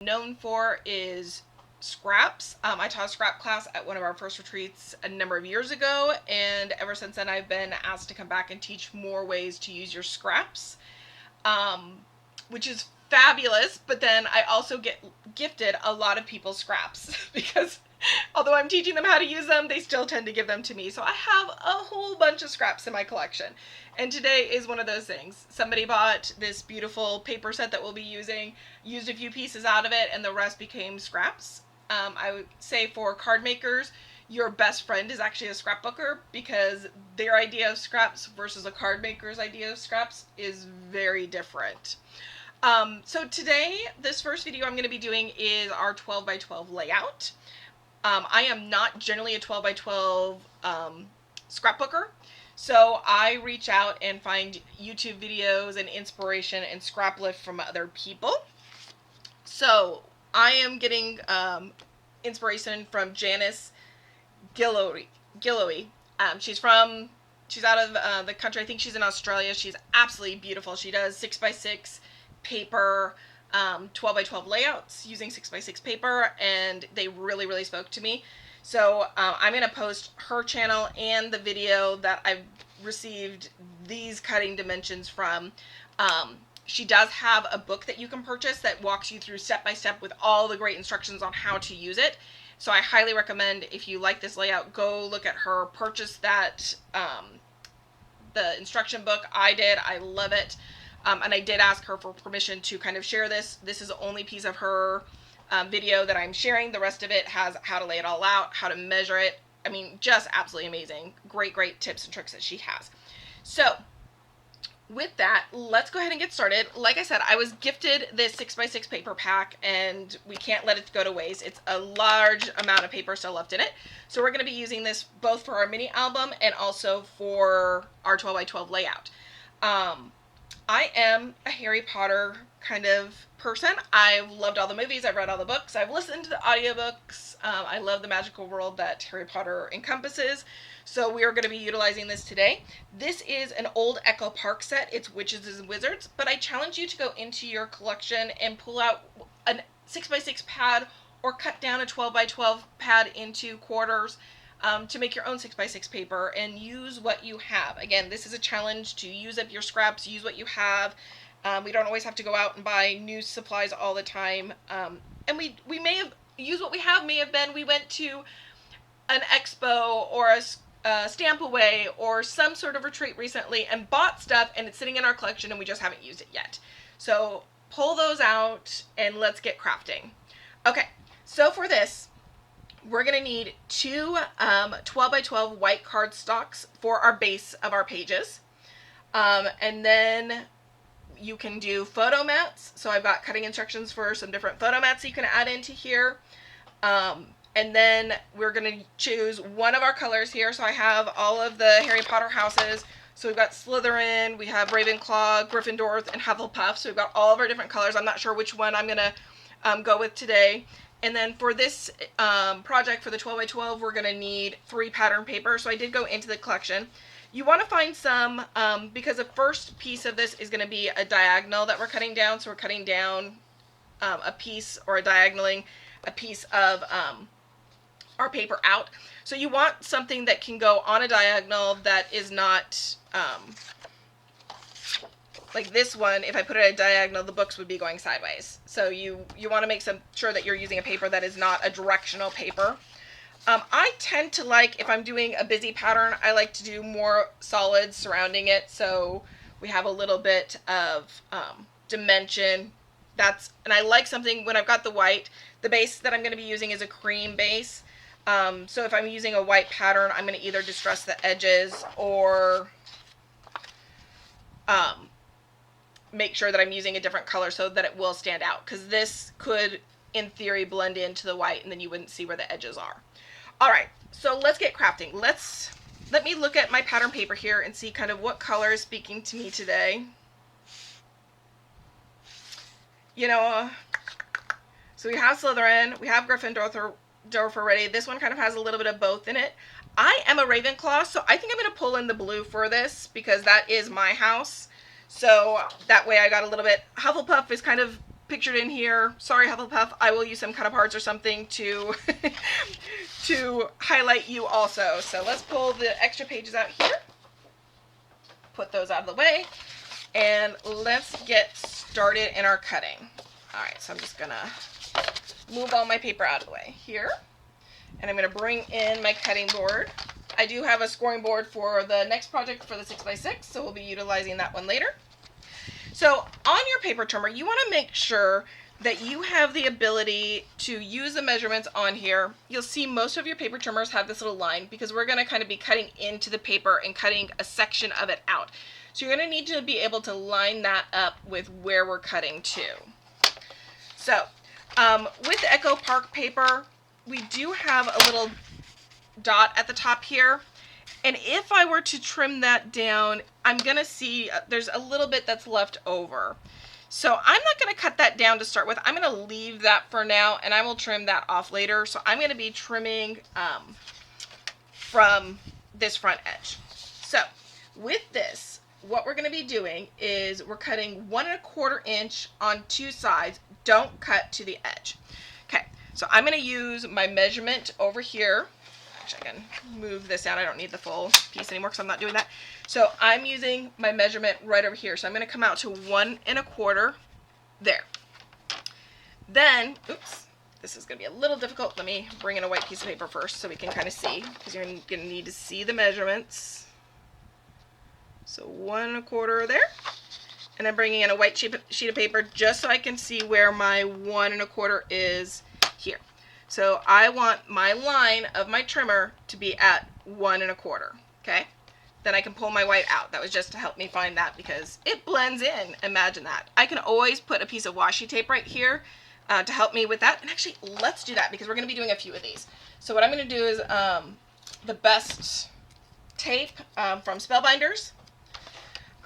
known for is scraps. I taught a scrap class at one of our first retreats a number of years ago, and ever since then I've been asked to come back and teach more ways to use your scraps, which is fabulous. But then I also get gifted a lot of people's scraps because although I'm teaching them how to use them, they still tend to give them to me. So I have a whole bunch of scraps in my collection. And today is one of those things. Somebody bought this beautiful paper set that we'll be using, used a few pieces out of it, and the rest became scraps. I would say for card makers, your best friend is actually a scrapbooker, because their idea of scraps versus a card maker's idea of scraps is very different. So today, this first video I'm going to be doing is our 12 by 12 layout. I am not generally a 12 by 12 scrapbooker, so I reach out and find YouTube videos and inspiration and scrap lift from other people. So I am getting inspiration from Janice Gillowy. She's out of the country. I think she's in Australia. She's absolutely beautiful. She does 6x6 paper, 12 by 12 layouts using 6x6 paper, and they really spoke to me. So I'm going to post her channel and the video that I've received these cutting dimensions from. She does have a book that you can purchase that walks you through step by step with all the great instructions on how to use it. So I highly recommend, if you like this layout, go look at her, purchase that, the instruction book. I did. I love it. And I did ask her for permission to kind of share this. This is the only piece of her video that I'm sharing. The rest of it has how to lay it all out, how to measure it. I mean, just absolutely amazing. Great tips and tricks that she has. So with that, let's go ahead and get started. Like I said, I was gifted this 6x6 paper pack, and we can't let it go to waste. It's a large amount of paper still left in it. So we're going to be using this both for our mini album and also for our 12 by 12 layout. I am a Harry Potter kind of person. I've loved all the movies. I've read all the books. I've listened to the audiobooks. I love the magical world that Harry Potter encompasses. So we are going to be utilizing this today. This is an old Echo Park set. It's Witches and Wizards. But I challenge you to go into your collection and pull out a 6x6 pad or cut down a 12 by 12 pad into quarters to make your own 6x6 paper and use what you have. Again, this is a challenge to use up your scraps, use what you have. We don't always have to go out and buy new supplies all the time. And we may have used what we have. May have been we went to an expo or a stamp away or some sort of retreat recently and bought stuff, and it's sitting in our collection and we just haven't used it yet. So pull those out and let's get crafting. Okay, so for this, we're going to need two 12 by 12 white cardstocks for our base of our pages. And then you can do photo mats. So I've got cutting instructions for some different photo mats you can add into here. And then we're going to choose one of our colors here. So I have all of the Harry Potter houses. So we've got Slytherin, we have Ravenclaw, Gryffindor, and Hufflepuff. So we've got all of our different colors. I'm not sure which one I'm going to go with today. And then for this project, for the 12 by 12, we're going to need 3 pattern paper. So I did go into the collection. You want to find some, because the first piece of this is going to be a diagonal that we're cutting down. So we're cutting down a piece, or diagonaling a piece of our paper out. So you want something that can go on a diagonal that is not, like this one, if I put it at a diagonal, the books would be going sideways. So you want to make sure that you're using a paper that is not a directional paper. I tend to like, if I'm doing a busy pattern, I like to do more solids surrounding it. So we have a little bit of dimension. And I like something, when I've got the white, the base that I'm going to be using is a cream base. So if I'm using a white pattern, I'm going to either distress the edges or make sure that I'm using a different color so that it will stand out, because this could, in theory, blend into the white and then you wouldn't see where the edges are. All right, so let's get crafting. Let me look at my pattern paper here and see kind of what color is speaking to me today. You know, so we have Slytherin, we have Gryffindor already. This one kind of has a little bit of both in it. I am a Ravenclaw, so I think I'm going to pull in the blue for this because that is my house. So that way I got a little bit, Hufflepuff is kind of pictured in here. Sorry, Hufflepuff. I will use some cut-aparts or something to to highlight you also. So let's pull the extra pages out here. Put those out of the way. And let's get started in our cutting. All right, so I'm just going to move all my paper out of the way here. And I'm going to bring in my cutting board. I do have a scoring board for the next project for the 6x6, so we'll be utilizing that one later. So on your paper trimmer, you want to make sure that you have the ability to use the measurements on here. You'll see most of your paper trimmers have this little line because we're going to kind of be cutting into the paper and cutting a section of it out. So you're going to need to be able to line that up with where we're cutting to. So with the Echo Park paper, we do have a little dot at the top here. And if I were to trim that down, I'm going to see there's a little bit that's left over. So I'm not going to cut that down to start with. I'm going to leave that for now, and I will trim that off later. So I'm going to be trimming from this front edge. So with this, what we're going to be doing is we're cutting 1 1/4 inch on 2 sides. Don't cut to the edge. Okay, so I'm going to use my measurement over here. I can move this down. I don't need the full piece anymore because I'm not doing that. So I'm using my measurement right over here. So I'm going to come out to 1 1/4 there. Then, oops, this is going to be a little difficult. Let me bring in a white piece of paper first so we can kind of see, because you're going to need to see the measurements. So 1 1/4 there. And I'm bringing in a white sheet of paper just so I can see where my 1 1/4 is here. So I want my line of my trimmer to be at 1 1/4, okay? Then I can pull my white out. That was just to help me find that because it blends in. Imagine that. I can always put a piece of washi tape right here to help me with that. And actually, let's do that because we're going to be doing a few of these. So what I'm going to do is the best tape from Spellbinders.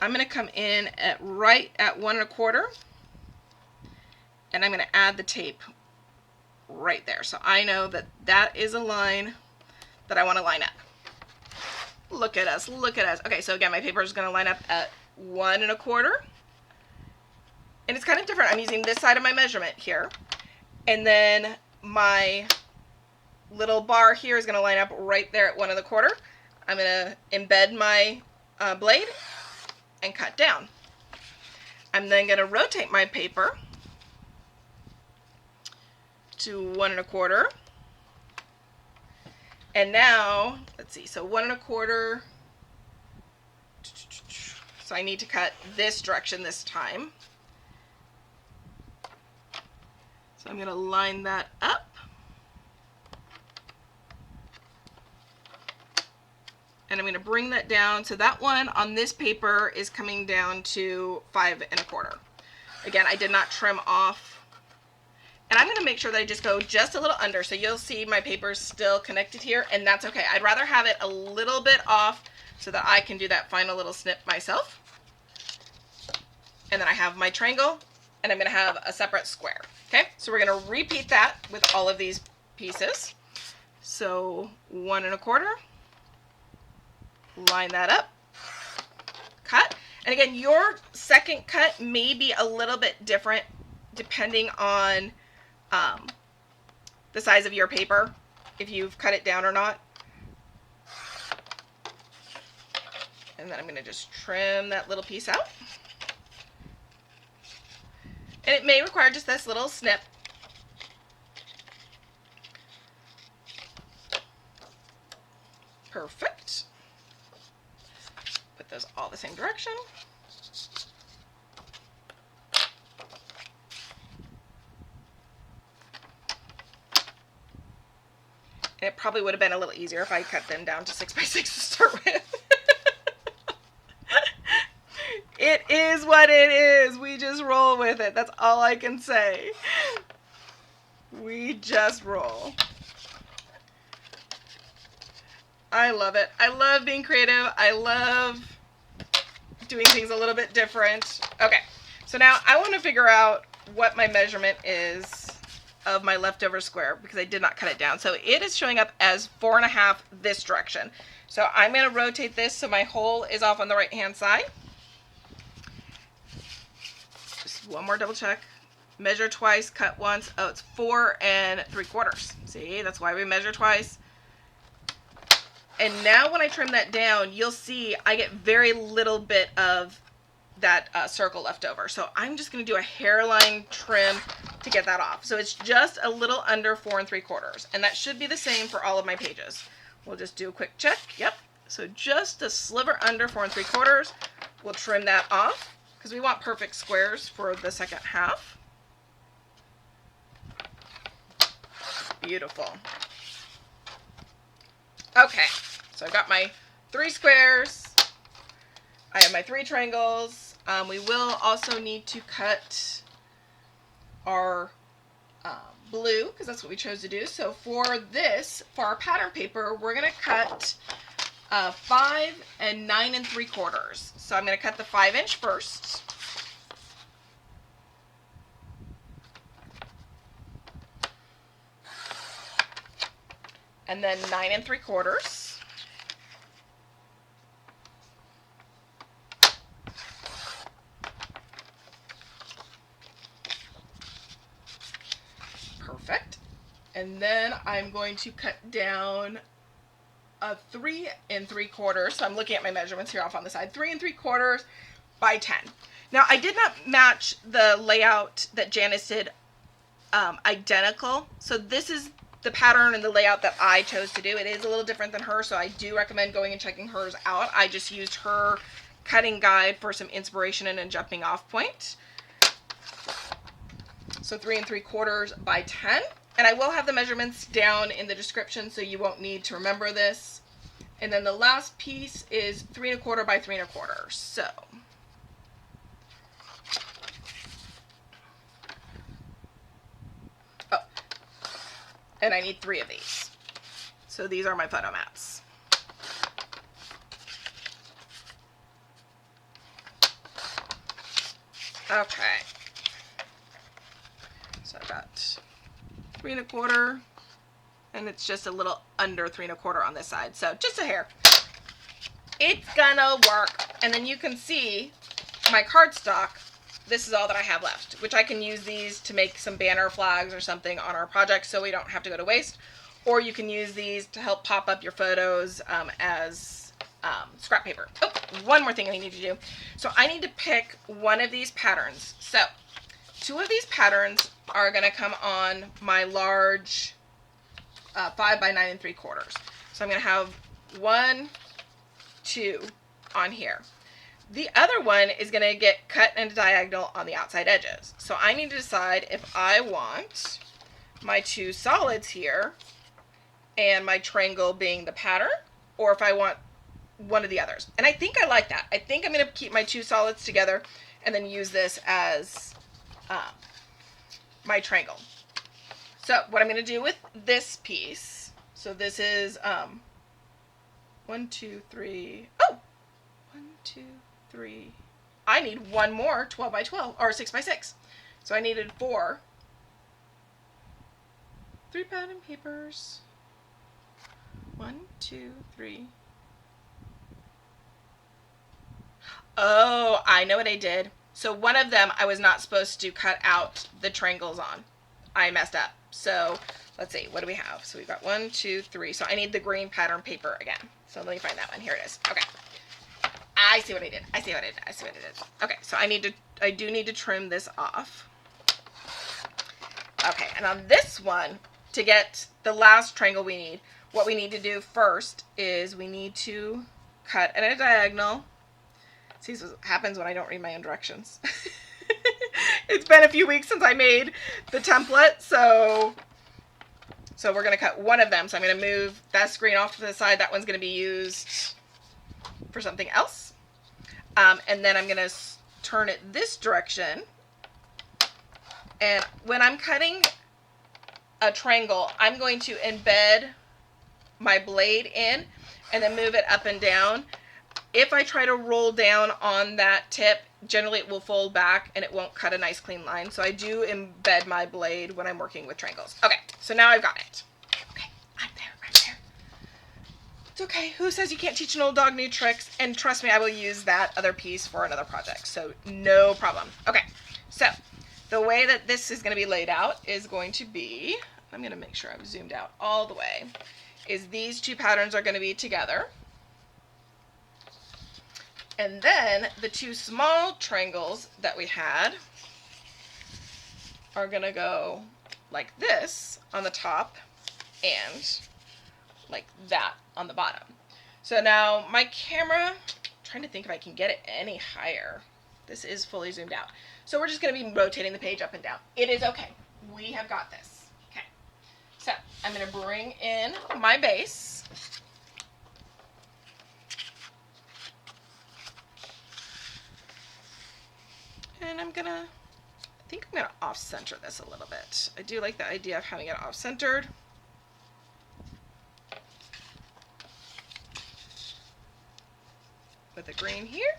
I'm going to come in at right at 1 1/4, and I'm going to add the tape right there. So I know that that is a line that I want to line up. Look at us, look at us. Okay, so again, my paper is going to line up at 1 1/4. And it's kind of different. I'm using this side of my measurement here. And then my little bar here is going to line up right there at 1 1/4. I'm going to embed my blade and cut down. I'm then going to rotate my paper to 1 1/4. And now, let's see, so 1 1/4. So I need to cut this direction this time. So I'm going to line that up. And I'm going to bring that down. So that one on this paper is coming down to 5 1/4. Again, I did not trim off. And I'm going to make sure that I just go just a little under. So you'll see my paper's still connected here, and that's okay. I'd rather have it a little bit off so that I can do that final little snip myself. And then I have my triangle, and I'm going to have a separate square. Okay, so we're going to repeat that with all of these pieces. So 1 1/4, line that up, cut. And again, your second cut may be a little bit different depending on the size of your paper, if you've cut it down or not. And then I'm going to just trim that little piece out. And it may require just this little snip. Perfect. Put those all the same direction. And it probably would have been a little easier if I cut them down to 6x6 to start with. It is what it is. We just roll with it. That's all I can say. We just roll. I love it. I love being creative. I love doing things a little bit different. Okay, so now I want to figure out what my measurement is of my leftover square because I did not cut it down. So it is showing up as 4 1/2 this direction. So I'm going to rotate this so my hole is off on the right hand side. Just one more double check. Measure twice, cut once. Oh, it's 4 3/4. See, that's why we measure twice. And now when I trim that down, you'll see I get very little bit of that circle left over. So I'm just going to do a hairline trim to get that off. So it's just a little under 4 3/4. And that should be the same for all of my pages. We'll just do a quick check. Yep. So just a sliver under 4 3/4. We'll trim that off because we want perfect squares for the second half. Beautiful. Okay, so I've got my 3 squares. I have my 3 triangles. We will also need to cut our blue because that's what we chose to do. So for our pattern paper, we're going to cut 5 9 3/4. So I'm going to cut the 5-inch first. And then 9 3/4. Perfect. And then I'm going to cut down a 3 3/4. So I'm looking at my measurements here off on the side. 3 3/4 by 10. Now I did not match the layout that Janice did identical. So this is the pattern and the layout that I chose to do. It is a little different than her, so I do recommend going and checking hers out. I just used her cutting guide for some inspiration and a jumping off point. So 3 3/4 by 10. And I will have the measurements down in the description so you won't need to remember this. And then the last piece is 3 1/4 by 3 1/4. So and I need 3 of these. So these are my photo mats. Okay. So I've got 3 1/4, and it's just a little under 3 1/4 on this side. So just a hair. It's gonna work. And then you can see my cardstock. This is all that I have left, which I can use these to make some banner flags or something on our project so we don't have to go to waste. Or you can use these to help pop up your photos as scrap paper. Oh, one more thing I need to do. So I need to pick one of these patterns. So 2 of these patterns are going to come on my large 5 by 9 3/4. So I'm going to have 1, 2 on here. The other one is going to get cut in a diagonal on the outside edges. So I need to decide if I want my 2 solids here and my triangle being the pattern, or if I want one of the others. And I think I like that. I think I'm going to keep my 2 solids together and then use this as my triangle. So what I'm going to do with this piece, so this is 1, 2, 3, oh, 1, 2, 3. I need one more 12 by 12 or 6 by 6. So I needed 4 3 pattern papers. 1, 2, 3. Oh, I know what I did. So one of them I was not supposed to cut out the triangles on. I messed up. So let's see, what do we have? So we've got 1, 2, 3. So I need the green pattern paper again. So let me find that one. Here it is. Okay. I see what I did. I see what I did. I see what I did. Okay, so I do need to trim this off. Okay, and on this one, to get the last triangle we need, what we need to do first is we need to cut at a diagonal. See what happens when I don't read my own directions. It's been a few weeks since I made the template, so we're going to cut one of them. So I'm going to move that screen off to the side. That one's going to be used for something else. And then I'm going to turn it this direction. And when I'm cutting a triangle, I'm going to embed my blade in and then move it up and down. If I try to roll down on that tip, generally it will fold back and it won't cut a nice clean line. So I do embed my blade when I'm working with triangles. Okay, so now I've got it. Okay, I'm there. It's okay. Who says you can't teach an old dog new tricks? And trust me, I will use that other piece for another project. So no problem. Okay, so the way that this is going to be laid out is going to be, I'm going to make sure I've zoomed out all the way, is these two patterns are going to be together. And then the two small triangles that we had are going to go like this on the top and like that on the bottom. So now my camera, I'm trying to think if I can get it any higher. This is fully zoomed out. So we're just going to be rotating the page up and down. It is okay. We have got this. Okay. So I'm going to bring in my base. And I think I'm going to off-center this a little bit. I do like the idea of having it off-centered. With a green here.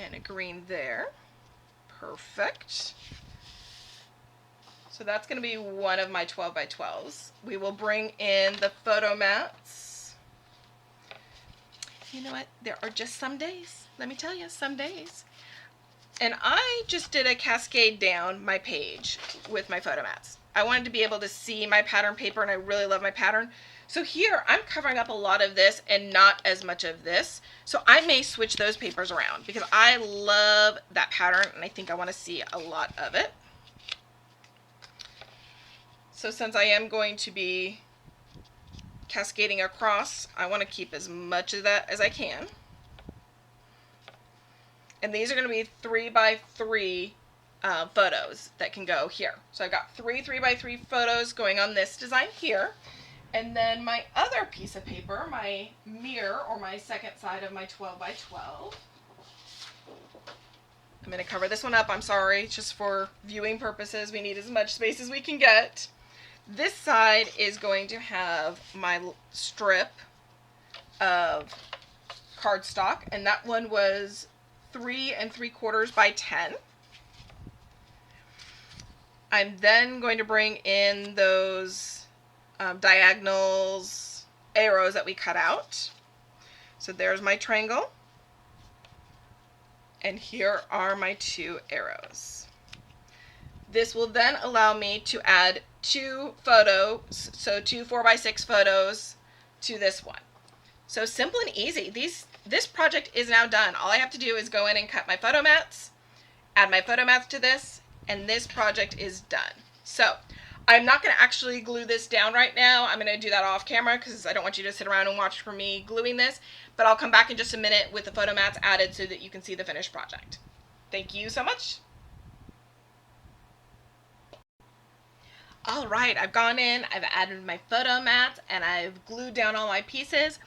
And a green there. Perfect. So that's going to be one of my 12 by 12s. We will bring in the photo mats. You know what? There are just some days. Let me tell you, some days. And I just did a cascade down my page with my photo mats. I wanted to be able to see my pattern paper, and I really love my pattern. So here I'm covering up a lot of this and not as much of this. So I may switch those papers around because I love that pattern and I think I want to see a lot of it. So since I am going to be cascading across, I want to keep as much of that as I can. And these are going to be 3 by 3 photos that can go here. So I've got 3 by 3 photos going on this design here. And then my other piece of paper, my mirror, or my second side of my 12 by 12. I'm going to cover this one up. I'm sorry, just for viewing purposes. We need as much space as we can get. This side is going to have my strip of cardstock, and that one was 3 3/4 by 10. I'm then going to bring in those diagonals, arrows that we cut out. So there's my triangle, and here are my 2 arrows. This will then allow me to add 2 photos, so 2 4 by 6 photos to this one. So simple and easy. This project is now done. All I have to do is go in and cut my photo mats, add my photo mats to this, and this project is done. So I'm not going to actually glue this down right now. I'm going to do that off camera because I don't want you to sit around and watch for me gluing this, but I'll come back in just a minute with the photo mats added so that you can see the finished project. Thank you so much. All right, I've gone in, I've added my photo mats, and I've glued down all my pieces.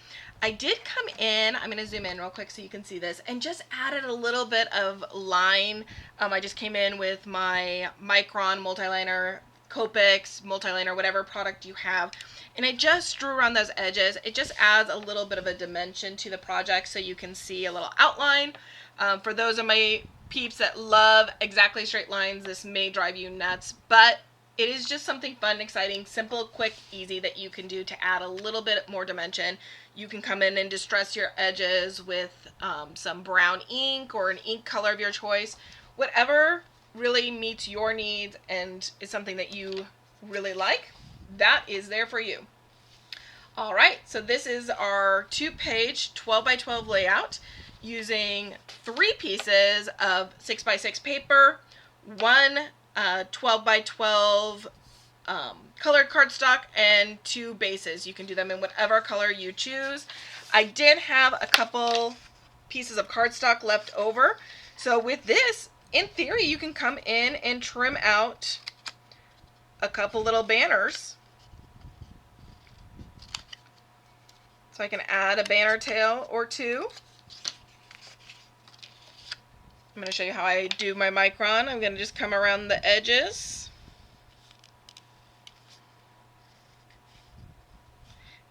I did come in, I'm going to zoom in real quick so you can see this, and just added a little bit of line. I just came in with my Micron multiliner, Copics, multiliner, whatever product you have, and I just drew around those edges. It just adds a little bit of a dimension to the project so you can see a little outline. For those of my peeps that love exactly straight lines, this may drive you nuts, but it is just something fun, exciting, simple, quick, easy that you can do to add a little bit more dimension. You can come in and distress your edges with some brown ink or an ink color of your choice. Whatever really meets your needs and is something that you really like, that is there for you. All right, so this is our 2-page 12 by 12 layout using 3 pieces of 6 by 6 paper, 1 12 by 12 colored cardstock, and 2 bases. You can do them in whatever color you choose. I did have a couple pieces of cardstock left over, so with this, in theory, you can come in and trim out a couple little banners. So I can add a banner tail or 2. I'm going to show you how I do my Micron. I'm going to just come around the edges.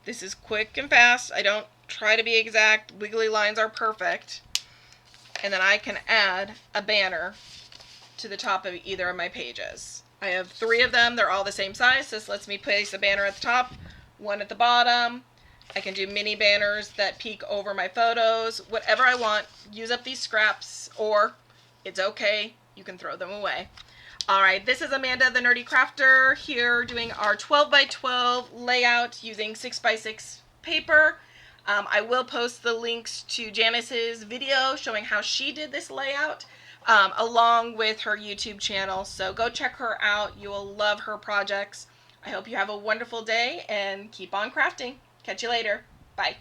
This is quick and fast. I don't try to be exact. Wiggly lines are perfect. And then I can add a banner to the top of either of my pages. I have 3 of them. They're all the same size. This lets me place a banner at the top, 1 at the bottom, I can do mini banners that peek over my photos, whatever I want. Use up these scraps, or it's okay, you can throw them away. All right, this is Amanda, the Nerdy Krafter, here doing our 12 by 12 layout using 6 by 6 paper. I will post the links to Janice's video showing how she did this layout, along with her YouTube channel. So go check her out. You will love her projects. I hope you have a wonderful day and keep on crafting. Catch you later. Bye.